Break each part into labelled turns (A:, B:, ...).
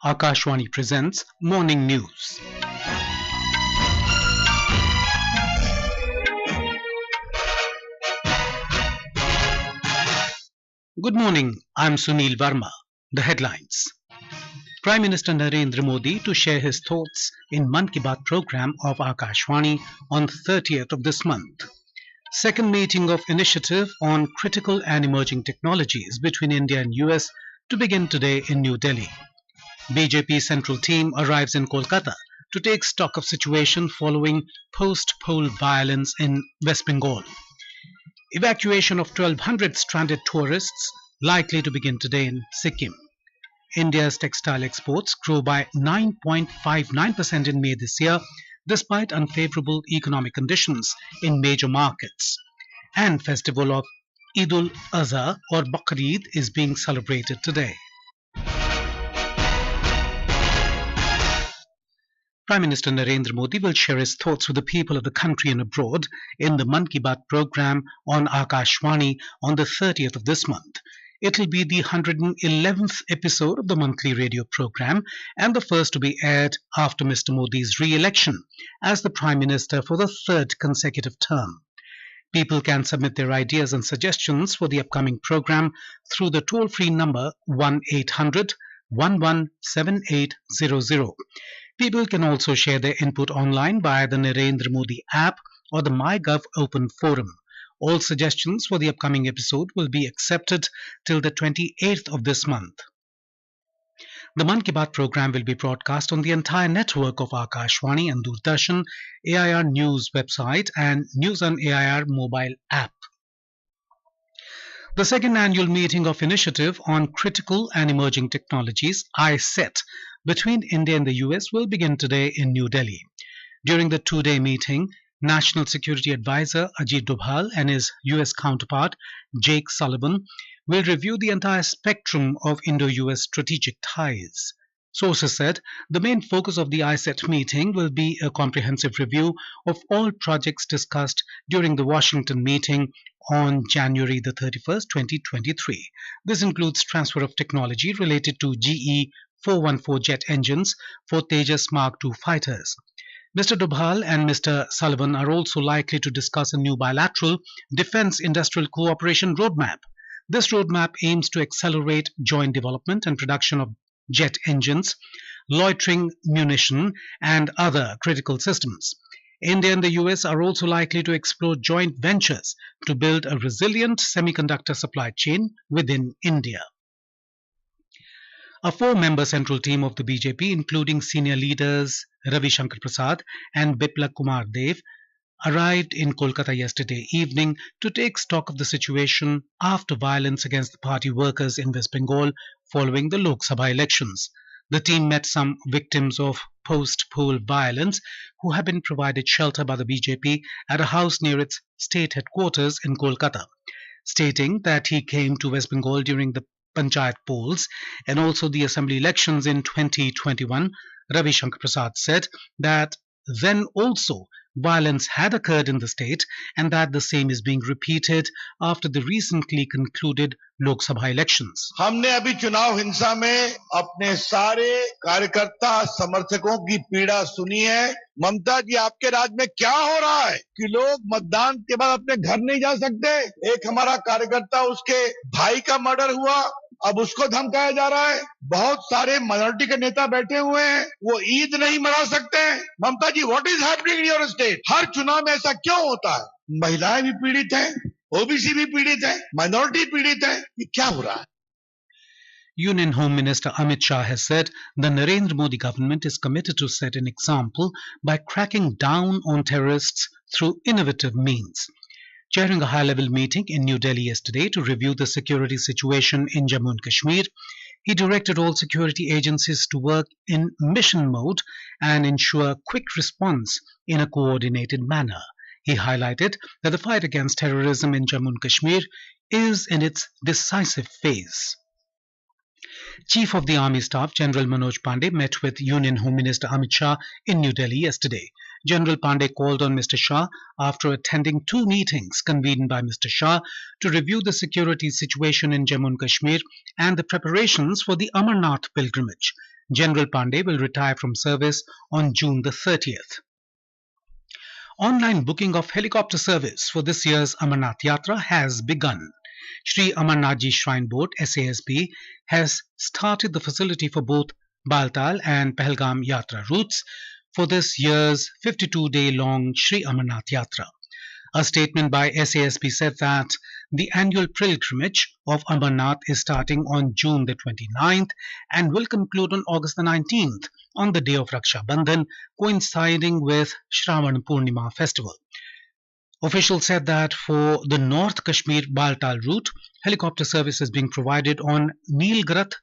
A: Akashvani presents Morning News. Good morning, I'm Sunil Verma. The headlines. Prime Minister Narendra Modi to share his thoughts in Mann Ki Baat program of Akashvani on 30th of this month. Second meeting of initiative on critical and emerging technologies between India and US to begin today in New Delhi. BJP central team arrives in Kolkata to take stock of situation following post-poll violence in West Bengal. Evacuation of 1,200 stranded tourists likely to begin today in Sikkim. India's textile exports grew by 9.59% in May this year, despite unfavourable economic conditions in major markets. And festival of Eid-ul-Azha or Baqrid is being celebrated today. Prime Minister Narendra Modi will share his thoughts with the people of the country and abroad in the Mann Ki Baat program on Akashvani on the 30th of this month. It will be the 111th episode of the monthly radio program and the first to be aired after Mr. Modi's re-election as the Prime Minister for the third consecutive term. People can submit their ideas and suggestions for the upcoming program through the toll-free number 1-800-117800. People can also share their input online via the Narendra Modi app or the MyGov Open Forum. All suggestions for the upcoming episode will be accepted till the 28th of this month. The Mann Ki Baat program will be broadcast on the entire network of Akashvani and Doordarshan, AIR News website and News on AIR mobile app. The second annual meeting of Initiative on Critical and Emerging Technologies, iCET, between India and the US will begin today in New Delhi. During the two-day meeting, National Security Advisor Ajit Dobhal and his US counterpart Jake Sullivan will review the entire spectrum of Indo-US strategic ties. Sources said the main focus of the iCET meeting will be a comprehensive review of all projects discussed during the Washington meeting on January the 31st, 2023. This includes transfer of technology related to GE 414 jet engines for Tejas Mark II fighters. Mr. Dobhal and Mr. Sullivan are also likely to discuss a new bilateral defense industrial cooperation roadmap. This roadmap aims to accelerate joint development and production of jet engines, loitering munition, and other critical systems. India and the US are also likely to explore joint ventures to build a resilient semiconductor supply chain within India. A four-member central team of the BJP, including senior leaders Ravi Shankar Prasad and Biplab Kumar Dev, arrived in Kolkata yesterday evening to take stock of the situation after violence against the party workers in West Bengal following the Lok Sabha elections. The team met some victims of post-poll violence who have been provided shelter by the BJP at a house near its state headquarters in Kolkata. Stating that he came to West Bengal during the Panchayat polls and also the assembly elections in 2021, Ravi Shankar Prasad said that then also violence had occurred in the state and that the same is being repeated after the recently concluded Lok Sabha elections.
B: हमने अभी चुनाव हिंसा में अपने सारे कार्यकर्ता समर्थकों की पीड़ा सुनी है। ममता जी, आपके राज्य में क्या हो रहा है कि लोग मतदान के बाद अपने घर नहीं जा सकते? एक हमारा कार्यकर्ता, उसके भाई का मर्डर हुआ, अब उसको धमकाया जा रहा है। बहुत सारे माइनॉरिटी के नेता बैठे हुए हैं, वो ईद नहीं मना सकते हैं। Mamata ji, what is happening in your state? हर चुनाव में ऐसा क्यों होता है? महिलाएं भी पीड़ित हैं, ओबीसी भी पीड़ित है, माइनॉरिटी पीड़ित है, ये क्या हो रहा है?
A: Union Home Minister Amit Shah has said the Narendra Modi government is committed to set an example by cracking down on terrorists through innovative means. Chairing a high-level meeting in New Delhi yesterday to review the security situation in Jammu and Kashmir, he directed all security agencies to work in mission mode and ensure quick response in a coordinated manner. He highlighted that the fight against terrorism in Jammu and Kashmir is in its decisive phase. Chief of the Army Staff General Manoj Pandey met with Union Home Minister Amit Shah in New Delhi yesterday. General Pandey called on Mr. Shah after attending two meetings convened by Mr. Shah to review the security situation in Jammu and Kashmir and the preparations for the Amarnath pilgrimage. General Pandey will retire from service on June the 30th. Online booking of helicopter service for this year's Amarnath Yatra has begun. Sri Amarnathji Shrine Board (SASB) has started the facility for both Baltal and Pahalgam Yatra routes for this year's 52-day-long Sri Amarnath Yatra. A statement by SASB said that the annual pilgrimage of Amarnath is starting on June the 29th and will conclude on August the 19th on the day of Raksha Bandhan, coinciding with Shravan Purnima festival. Officials said that for the North Kashmir Baltal route, helicopter service is being provided on Neelgrath,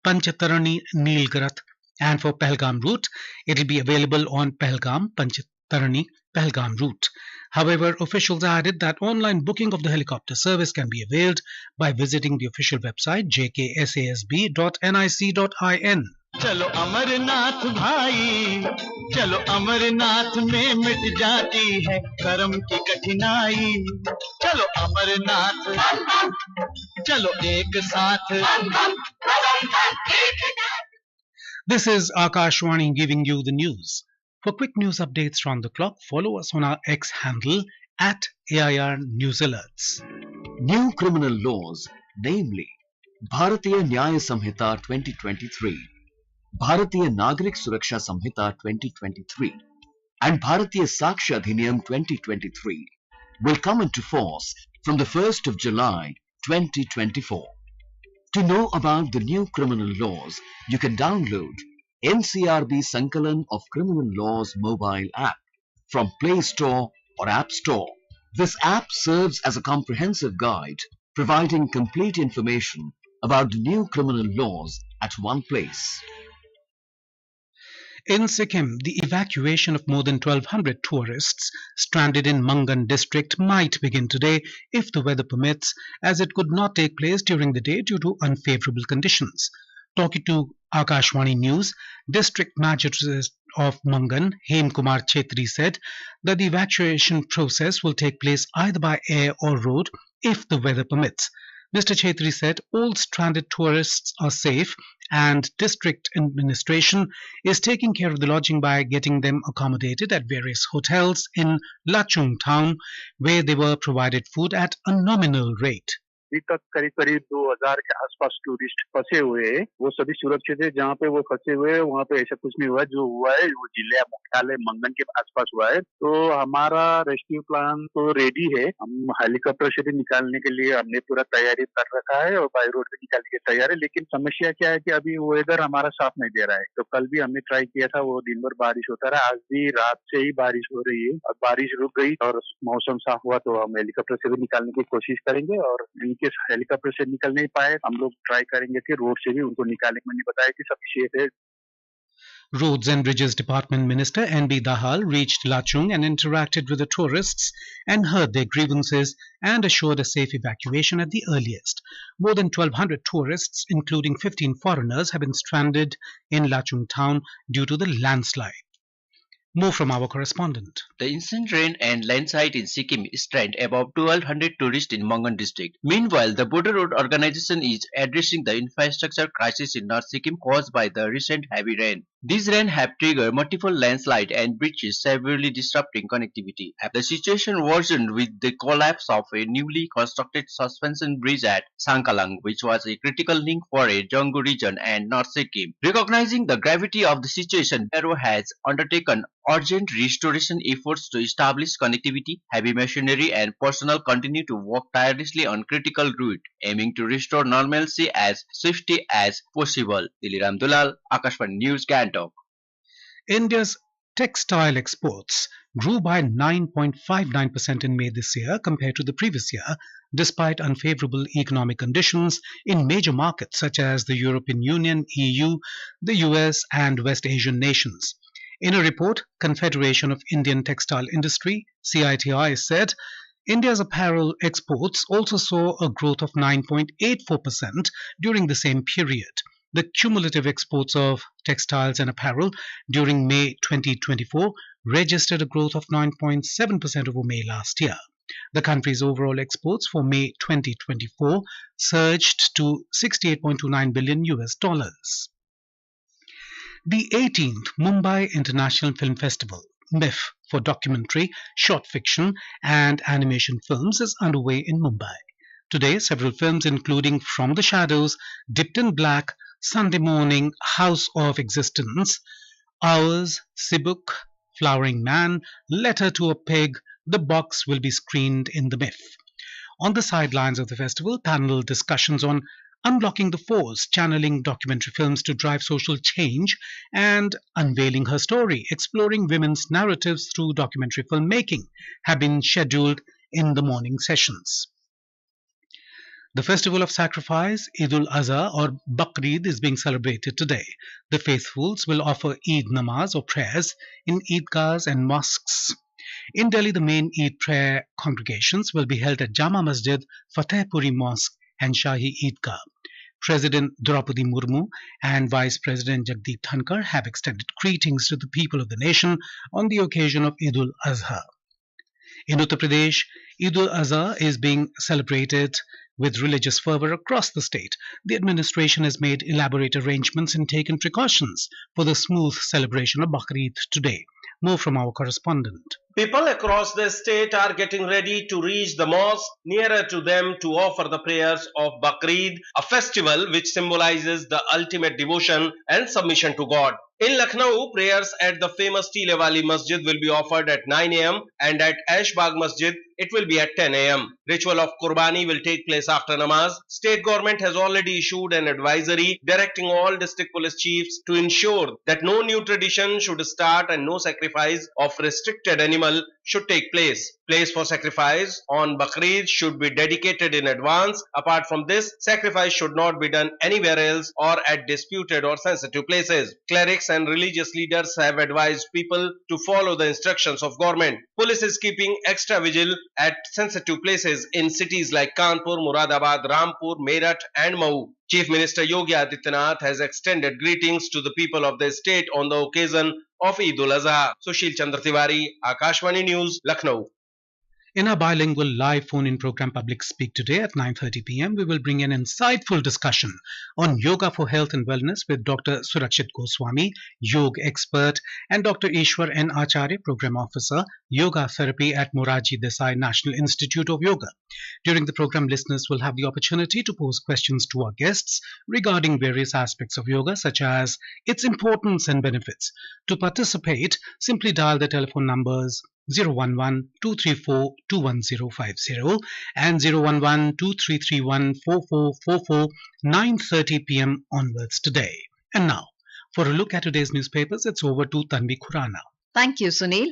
A: Panchatarani Neelgrath, and for Pahalgam route, it will be available on Pahalgam, Panchatarani, Pahalgam route. However, officials added that online booking of the helicopter service can be availed by visiting the official website jksasb.nic.in.
C: चलो अमरनाथ भाई, चलो अमरनाथ में मिट जाती है कर्म की कठिनाई, चलो अमरनाथ, चलो एक साथ.
A: This is Akashvani giving you the news. For quick news updates round the clock, follow us on our X handle at AIR News Alerts.
D: New criminal laws, namely Bharatiya Nyaya Samhita 2023, Bharatiya Nagrik Suraksha Samhita 2023 and Bharatiya Sakshya Adhiniyam 2023 will come into force from the 1st of July 2024. To know about the new criminal laws, you can download NCRB Sankalan of Criminal Laws mobile app from Play Store or App Store. This app serves as a comprehensive guide, providing complete information about the new criminal laws at one place.
A: In Sikkim, the evacuation of more than 1,200 tourists stranded in Mangan district might begin today if the weather permits, as it could not take place during the day due to unfavourable conditions. Talking to Akashvani News, District Magistrate of Mangan, Hem Kumar Chetri, said that the evacuation process will take place either by air or road if the weather permits. Mr. Chetri said all stranded tourists are safe and district administration is taking care of the lodging by getting them accommodated at various hotels in Lachung town, where they were provided food at a nominal rate.
E: अभी तक करीब करीब 2000 के आसपास tourist फंसे हुए हैं. वो सभी सुरक्षित है. जहाँ पे वो फंसे हुए हैं वहाँ पे ऐसा कुछ नहीं हुआ. जो हुआ है वो जिला मुख्यालय मंगन के आसपास हुआ है. तो हमारा रेस्क्यू प्लान तो रेडी है. हम हेलीकॉप्टर से भी निकालने के लिए हमने पूरा तैयारी कर रखा है और बाय रोड भी निकालने की तैयारी है. लेकिन समस्या क्या है कि अभी वेदर हमारा साथ नहीं दे रहा है. तो कल भी हमने ट्राई किया था, वो दिन भर बारिश होता रहा. आज भी रात से ही बारिश हो रही है. अब बारिश रुक गई और मौसम साफ हुआ तो हम हेलीकॉप्टर से भी निकालने की कोशिश करेंगे. और हेलीकॉप्टर से निकल नहीं पाए, हम लोग ट्राई करेंगे कि रोड से भी उनको निकालेंगे. मैंने बताया कि सब सेफ है.
A: Roads and Bridges Department Minister N.B. Dahal reached Lachung and interacted with the tourists and heard their grievances and assured a safe evacuation at the earliest. More than 1,200 tourists, including 15 foreigners, have been stranded in Lachung town due to the landslide. More from our correspondent.
F: The instant rain and landslide in Sikkim stranded about 1,200 tourists in Mangan district. Meanwhile, the Border Road Organization is addressing the infrastructure crisis in North Sikkim caused by the recent heavy rain. These rains have triggered multiple landslides and breaches, severely disrupting connectivity. The situation worsened with the collapse of a newly constructed suspension bridge at Sankalang, which was a critical link for a Jammu region and North Sikkim. Recognizing the gravity of the situation, Bureau has undertaken urgent restoration efforts to establish connectivity. Heavy machinery and personnel continue to work tirelessly on critical route, aiming to restore normalcy as swiftly as possible. Diliram Dulal, Akashvani News, Gantok.
A: India's textile exports grew by 9.59% in May this year compared to the previous year, despite unfavorable economic conditions in major markets such as the European Union, EU, the US, and West Asian nations. In a report, Confederation of Indian Textile Industry (CITI) said India's apparel exports also saw a growth of 9.84% during the same period. The cumulative exports of textiles and apparel during May 2024 registered a growth of 9.7% over May last year. The country's overall exports for May 2024 surged to $68.29 billion. The 18th Mumbai International Film Festival, MIF, for documentary, short fiction and animation films is underway in Mumbai. Today, several films including From the Shadows, Dipped in Black, Sunday Morning, House of Existence, Hours, Sibuk, Flowering Man, Letter to a Pig, The Box will be screened in the MIF. On the sidelines of the festival, panel discussions on unblocking the force, channeling documentary films to drive social change, and unveiling her story, exploring women's narratives through documentary filmmaking, have been scheduled in the morning sessions. The festival of sacrifice, Eid-ul-Azha or Baqrid, is being celebrated today. The faithfuls will offer Eid namaz or prayers in Eidgahs and mosques. In Delhi, the main Eid prayer congregations will be held at Jama Masjid, Fatehpuri Mosque and Shahi Eidgah. President Draupadi Murmu and Vice President Jagdeep Dhankar have extended greetings to the people of the nation on the occasion of Eid-ul-Azha. In Uttar Pradesh, Eid-ul-Azha is being celebrated with religious fervor across the state. The administration has made elaborate arrangements and taken precautions for the smooth celebration of Baqrid today. More from our correspondent.
G: People across the state are getting ready to reach the mosque nearer to them to offer the prayers of Baqrid, a festival which symbolizes the ultimate devotion and submission to God. In Lucknow, prayers at the famous Tile Wali Masjid will be offered at 9 am and at Ashbagh Masjid it will be at 10 am. Ritual of Qurbani will take place after namaz. State government has already issued an advisory directing all district police chiefs to ensure that no new tradition should start and no sacrifice of restricted animal should take place. Place for sacrifice on Baqrid should be dedicated in advance. Apart from this, sacrifice should not be done anywhere else or at disputed or sensitive places. Clerics and religious leaders have advised people to follow the instructions of government. Police is keeping extra vigil at sensitive places in cities like Kanpur, Muradabad, Rampur, Meerut and Mau. Chief Minister Yogi Adityanath has extended greetings to the people of the state on the occasion of Eid-ul-Azha. Sushil Chandra Tiwari, Akashvani News, Lucknow.
A: In our bilingual live phone-in program Public Speak today at 9:30 p.m., we will bring an insightful discussion on yoga for health and wellness with Dr. Surakshit Goswami, yoga expert, and Dr. Ishwar N. Acharya, program officer, yoga therapy at Moraji Desai National Institute of Yoga. During the program, listeners will have the opportunity to pose questions to our guests regarding various aspects of yoga, such as its importance and benefits. To participate, simply dial the telephone numbers 011-234-21050 and 011-2331-4444, 9:30 p.m. onwards today. And now, for a look at today's newspapers, it's over to Tanvi Khurana.
H: Thank you, Sunil.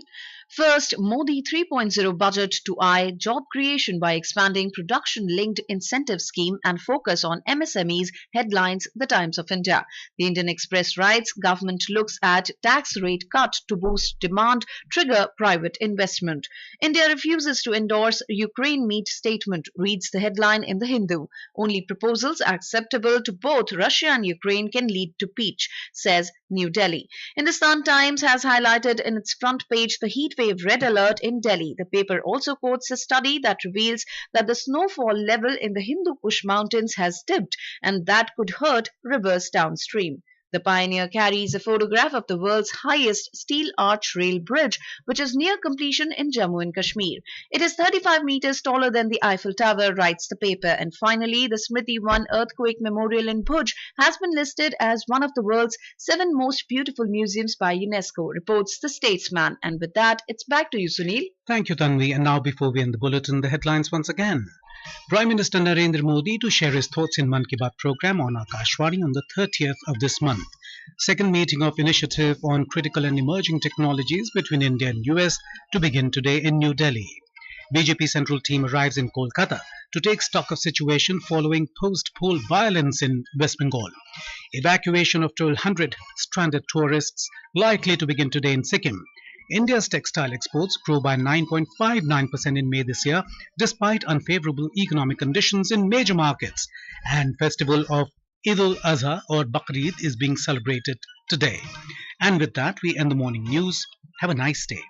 H: First, Modi 3.0 budget to eye job creation by expanding production-linked incentive scheme and focus on MSMEs, headlines The Times of India. The Indian Express writes, government looks at tax rate cut to boost demand, trigger private investment. India refuses to endorse Ukraine meet statement, reads the headline in The Hindu. Only proposals acceptable to both Russia and Ukraine can lead to peace, says New Delhi. Hindustan Times has highlighted in its front page the heat wave red alert in Delhi. The paper also quotes a study that reveals that the snowfall level in the Hindu Kush mountains has dipped and that could hurt rivers downstream. The Pioneer carries a photograph of the world's highest steel arch rail bridge, which is near completion in Jammu and Kashmir. It is 35 meters taller than the Eiffel Tower, writes the paper. And finally, the Smriti 1 earthquake memorial in Bhuj has been listed as one of the world's 7 most beautiful museums by UNESCO, reports the Statesman. And with that, it's back to you, Sunil.
A: Thank you, Tanvi. And now, before we end the bulletin, the headlines once again. Prime Minister Narendra Modi to share his thoughts in Mann Ki Baat program on Akashvani on the 30th of this month. Second meeting of initiative on critical and emerging technologies between India and US to begin today in New Delhi. BJP Central Team arrives in Kolkata to take stock of situation following post-poll violence in West Bengal. Evacuation of 1,200 stranded tourists likely to begin today in Sikkim. India's textile exports grew by 9.59% in May this year, despite unfavourable economic conditions in major markets. And festival of Eid-ul-Azha or Baqrid is being celebrated today. And with that, we end the morning news. Have a nice day.